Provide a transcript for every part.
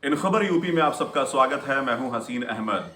इन खबर यूपी में आप सबका स्वागत है। मैं हूं हसीन अहमद।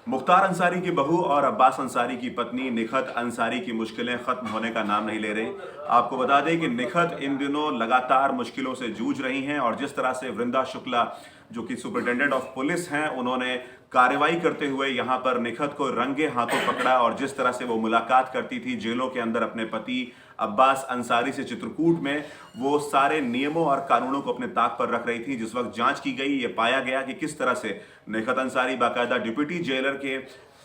मुख्तार अंसारी की बहू और अब्बास अंसारी की पत्नी निखत अंसारी की मुश्किलें खत्म होने का नाम नहीं ले रही। आपको बता दें कि निखत इन दिनों लगातार मुश्किलों से जूझ रही हैं और जिस तरह से वृंदा शुक्ला जो कि सुपरिटेंडेंट ऑफ पुलिस हैं, उन्होंने कार्रवाई करते हुए यहां पर निखत को रंगे हाथों पकड़ा और जिस तरह से वो मुलाकात करती थी जेलों के अंदर अपने पति अब्बास अंसारी से चित्रकूट में, वो सारे नियमों और कानूनों को अपने ताक पर रख रही थी। जिस वक्त जांच की गई, ये पाया गया कि किस तरह से निखत अंसारी बाकायदा डिप्टी जेलर के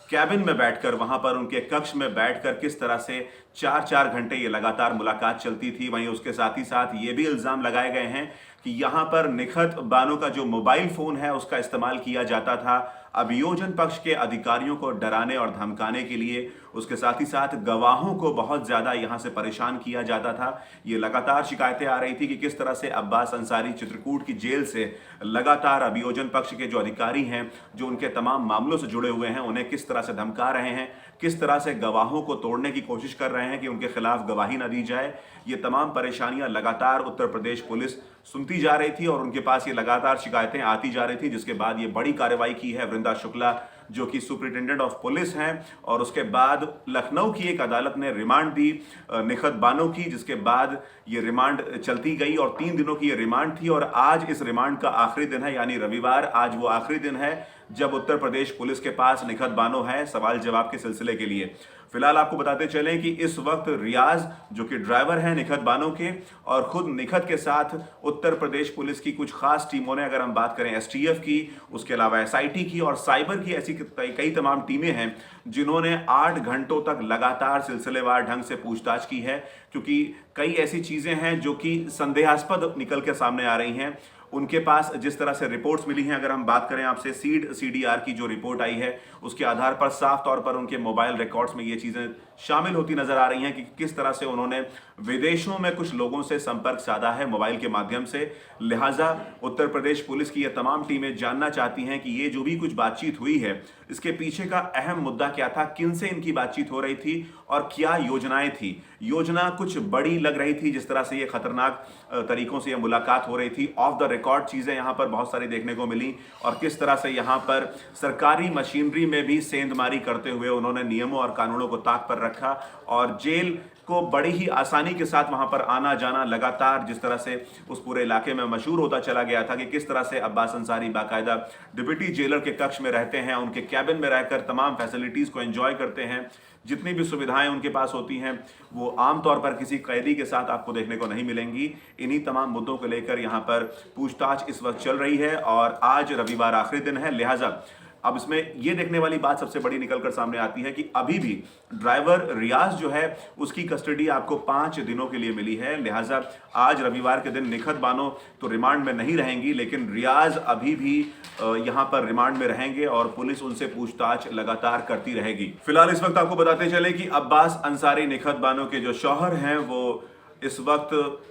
कैबिन में बैठकर, वहां पर उनके कक्ष में बैठकर किस तरह से 4-4 घंटे ये लगातार मुलाकात चलती थी। वहीं उसके साथ ही साथ ये भी इल्जाम लगाए गए हैं कि यहां पर निखत बानो का जो मोबाइल फोन है उसका इस्तेमाल किया जाता था अभियोजन पक्ष के अधिकारियों को डराने और धमकाने के लिए। उसके साथ ही साथ गवाहों को बहुत ज्यादा यहां से परेशान किया जाता था। ये लगातार शिकायतें आ रही थी कि किस तरह से अब्बास अंसारी चित्रकूट की जेल से लगातार अभियोजन पक्ष के जो अधिकारी हैं, जो उनके तमाम मामलों से जुड़े हुए हैं, उन्हें किस तरह से धमका रहे हैं, किस तरह से गवाहों को तोड़ने की कोशिश कर रहे हैं कि उनके खिलाफ गवाही न दी जाए। ये तमाम परेशानियां लगातार उत्तर प्रदेश पुलिस सुनती जा रही थी और उनके पास ये लगातार शिकायतें आती जा रही थी, जिसके बाद ये बड़ी कार्रवाई की है वृंदा शुक्ला जो कि सुपरिटेंडेंट ऑफ पुलिस हैं। और उसके बाद लखनऊ की एक अदालत ने रिमांड दी निखत बानो की, जिसके बाद ये रिमांड चलती गई और 3 दिनों की ये रिमांड थी। और आज इस रिमांड का आखिरी दिन है, यानी रविवार आज वो आखिरी दिन है जब उत्तर प्रदेश पुलिस के पास निखत बानो है सवाल जवाब के सिलसिले के लिए। फिलहाल आपको बताते चलें कि इस वक्त रियाज जो कि ड्राइवर हैं निखत बानो के, और खुद निखत के साथ उत्तर प्रदेश पुलिस की कुछ खास टीमों ने, अगर हम बात करें एसटीएफ की, उसके अलावा एसआईटी की और साइबर की, ऐसी कई तमाम टीमें हैं जिन्होंने 8 घंटों तक लगातार सिलसिलेवार ढंग से पूछताछ की है। क्योंकि कई ऐसी चीजें हैं जो कि संदेहास्पद निकल के सामने आ रही हैं। उनके पास जिस तरह से रिपोर्ट्स मिली हैं, अगर हम बात करें आपसे सीडीआर की जो रिपोर्ट आई है, उसके आधार पर साफ तौर पर उनके मोबाइल रिकॉर्ड्स में ये चीजें शामिल होती नजर आ रही हैं कि किस तरह से उन्होंने विदेशों में कुछ लोगों से संपर्क साधा है मोबाइल के माध्यम से। लिहाजा उत्तर प्रदेश पुलिस की ये तमाम टीमें जानना चाहती हैं कि ये जो भी कुछ बातचीत हुई है, इसके पीछे का अहम मुद्दा क्या था, किनसे इनकी बातचीत हो रही थी और क्या योजनाएं थी। योजना कुछ बड़ी लग रही थी, जिस तरह से ये खतरनाक तरीकों से ये मुलाकात हो रही थी। ऑफ द रिकॉर्ड चीजें यहां पर बहुत सारी देखने को मिली और किस तरह से यहां पर सरकारी मशीनरी में भी सेंधमारी करते हुए उन्होंने नियमों और कानूनों को ताक पर रखा और जेल को बड़ी ही आसानी के साथ वहां पर आना जाना लगातार जिस तरह से उस पूरे इलाके में मशहूर होता चला गया था कि किस तरह से अब्बास अंसारी बाकायदा डिप्टी जेलर के कक्ष में रहते हैं, उनके कैबिन में रहकर तमाम फैसिलिटीज को एंजॉय करते हैं। जितनी भी सुविधाएं उनके पास होती हैं वो आमतौर पर किसी कैदी के साथ आपको देखने को नहीं मिलेंगी। इन्हीं तमाम मुद्दों को लेकर यहां पर पूछताछ इस वक्त चल रही है और आज रविवार आखिरी दिन है। लिहाजा अब इसमें यह देखने वाली बात सबसे बड़ी निकलकर सामने आती है कि अभी भी ड्राइवर रियाज जो है उसकी कस्टडी आपको 5 दिनों के लिए मिली है। लिहाजा आज रविवार के दिन निखत बानो तो रिमांड में नहीं रहेंगी, लेकिन रियाज अभी भी यहां पर रिमांड में रहेंगे और पुलिस उनसे पूछताछ लगातार करती रहेगी। फिलहाल इस वक्त आपको बताते चले कि अब्बास अंसारी निखत बानो के जो शौहर हैं वो इस वक्त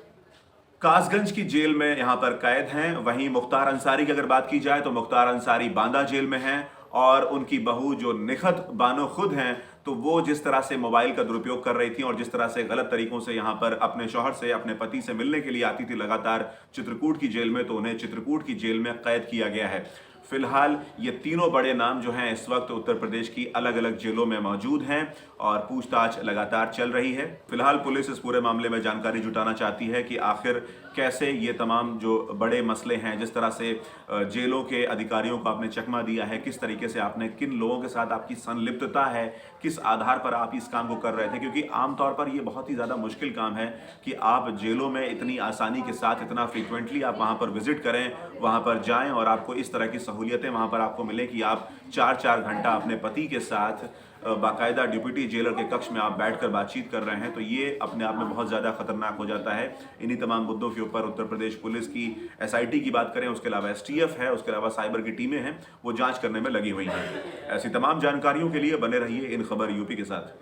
कासगंज की जेल में यहां पर कैद हैं। वहीं मुख्तार अंसारी की अगर बात की जाए तो मुख्तार अंसारी बांदा जेल में हैं और उनकी बहू जो निखत बानो खुद हैं, तो वो जिस तरह से मोबाइल का दुरुपयोग कर रही थी और जिस तरह से गलत तरीकों से यहां पर अपने शौहर से, अपने पति से मिलने के लिए आती थी लगातार चित्रकूट की जेल में, तो उन्हें चित्रकूट की जेल में कैद किया गया है। फिलहाल ये तीनों बड़े नाम जो हैं इस वक्त उत्तर प्रदेश की अलग अलग जेलों में मौजूद हैं और पूछताछ लगातार चल रही है। फिलहाल पुलिस इस पूरे मामले में जानकारी जुटाना चाहती है कि आखिर कैसे ये तमाम जो बड़े मसले हैं, जिस तरह से जेलों के अधिकारियों को आपने चकमा दिया है, किस तरीके से आपने, किन लोगों के साथ आपकी संलिप्तता है, किस आधार पर आप इस काम को कर रहे थे। क्योंकि आमतौर पर ये बहुत ही ज़्यादा मुश्किल काम है कि आप जेलों में इतनी आसानी के साथ, इतना फ्रीक्वेंटली आप वहाँ पर विजिट करें, वहाँ पर जाएं और आपको इस तरह की सहूलियतें वहाँ पर आपको मिले कि आप 4-4 घंटा अपने पति के साथ बाकायदा डिप्टी जेलर के कक्ष में आप बैठकर बातचीत कर रहे हैं। तो ये अपने आप में बहुत ज़्यादा खतरनाक हो जाता है। इन्हीं तमाम मुद्दों के ऊपर उत्तर प्रदेश पुलिस की एसआईटी की बात करें, उसके अलावा एसटीएफ है, उसके अलावा साइबर की टीमें हैं, वो जांच करने में लगी हुई हैं। ऐसी तमाम जानकारियों के लिए बने रहिए इन खबर यूपी के साथ।